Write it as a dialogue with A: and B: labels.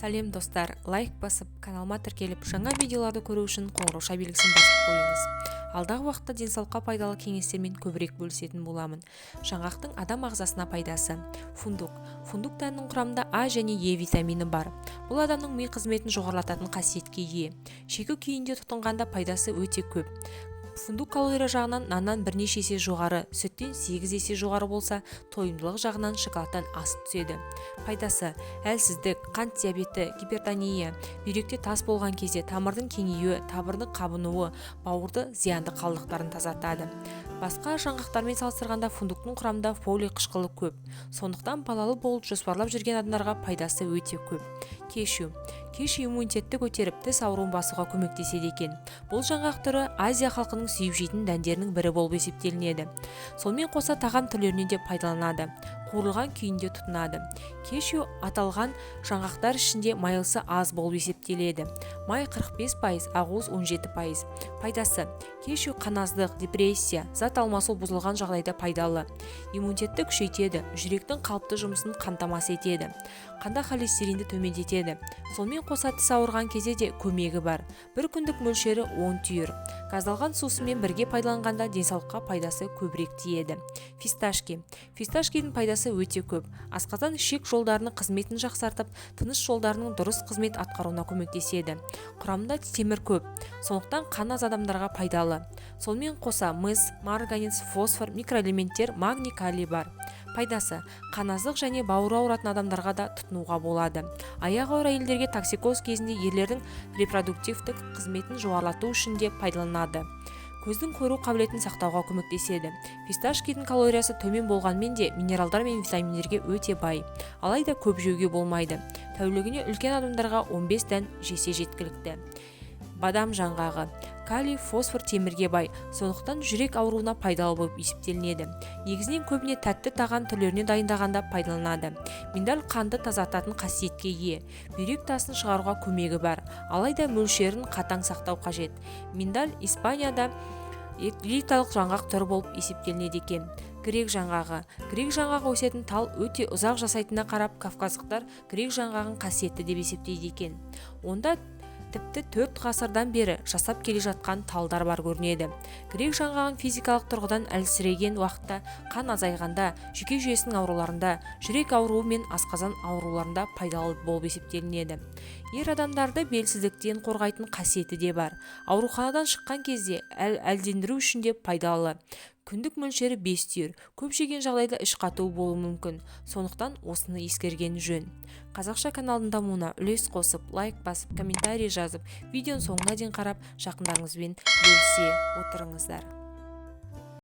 A: Сәлем достар, лайк басып, каналыма тіркеліп, жаңа видеоларды көру үшін қоңырауша белгісін басып қойыңыз. Алдағы уақытта денсаулыққа пайдалы кеңестермен көбірек бөлісетін боламын. Жаңғақтың адам ағзасына пайдасы. Фундук дәнінің құрамында А және Е витамині бар. Бұл адамның ми қызметін жоғарылататын қасиетке ие. Шекі күйінде тұтынғанда пайдасы өте көп. Фундук калория жағынан наннан бірнеше есе жоғары, сүттен 8 есе жоғары болса, тойымдылық жағынан шоколадтан асып түседі. Пайдасы: әлсіздік, қант диабеті, гипертония, бүйректе тас болған кезде тамырдың кеңеюі, табырдың қабынуы, бауырды зиянды қалдықтарын тазартады. Басқа жаңғақтармен салыстырғанда фундуктың құрамында фолий қышқылы көп. Сондықтан балалы болуды жоспарлап жүрген адамдарға пайдасы өте көп. Кешью иммунитетті көтеріп, тіс ауруын басуға көмектеседі екен. Бұл жаңғақ түрі Азия халқының сүйіп жейтін дәндерінің бірі болып есептелінеді. Сонымен қоса тағам түрлеріне де пайдаланады. Қуырылған күйінде тұтынады. Кешью аталған жаңғақтар ішінде майлысы аз болып есептеледі. Май 45%, ақуыз 17%. Пайдасы: кешью қаназдық, депрессия, зат алмасу бұзылған жағдайда пайдалы. Иммунитетті күшейтеді, жүректің қалыпты жұмысын қамтамасыз етеді. Қанда холестеринді төмендетеді. Сонымен қоса тіс ауырған кезде де көмегі бар. Bir күндік мөлшері 10 түйір. Газдалған сусымен бірге пайдаланғанда денсаулыққа пайдасы көбірек тиеді. Фисташкенің пайдасы өте көп. Асқазан ішек жолдарының қызметін жақсартып, тыныс жолдарының дұрыс қызмет атқаруына көмектеседі. Құрамында темір көп, сондықтан қан аз адамдарға пайдалы. Сонымен қоса мыс, марганец, фосфор, микроэлементтер, магний, калий бар. Пайдасы: қаназдық және бауыры ауыратын адамдарға да тұтынуға болады. Аяғы ауыр әйелдерге токсикоз кезінде ерлердің репродуктивтік қызметін жоғарылату үшін де пайдаланады. Көздің көру қабілетін сақтауға көмектеседі. Фисташкенің калориясы төмен болғанмен де минералдар мен витаминдерге өте бай. Алайда көп жеуге болмайды. Тәулігіне үлкен адамдарға 15 дән жесе жеткілікті. Бадам жаңғағы. Калий, фосфор, темірге бай, сондықтан жүрек ауруына пайдалы болып есептелінеді. Негізінен көбіне тәтті тағам түрлеріне дайындағанда пайдаланады. Миндаль қанды тазартатын қасиетке ие. Бүйрек тасын шығаруға көмегі бар, алайда мөлшерін қатаң сақтау қажет. Миндаль Испанияда элиталық жаңғақ түрі болып есептелінеді екен. Грек жаңғағы өсетін тал өте ұзақ жасайтынына қарап, кавказдықтар грек жаңғағын қасиетті деп есептейді екен. Онда тіпті 4 ғасырдан бері жасап келе жатқан талдар бар көрінеді. Грек жаңғағын физикалық тұрғыдан әлсіреген уақытта, қан азайғанда, жүйке жүйесінің ауруларында, жүрек ауруы мен асқазан ауруларында пайдалы болып есептелінеді. Ер адамдарды белсіздіктен қорғайтын қасиеті де бар. Ауруханадан шыққан кезде әлдендіру үшін де пайдалы. Күндік мөлшері 5 түйір. Көп жеген жағдайда іш қатуы болуы мүмкін. Сондықтан осыны ескерген жөн. Қазақша каналдың дамуына үлес қосып, лайк басып, комментарий жазып, видеоның соңына дейін қарап, жақындарыңызбен бөлісе отырыңыздар.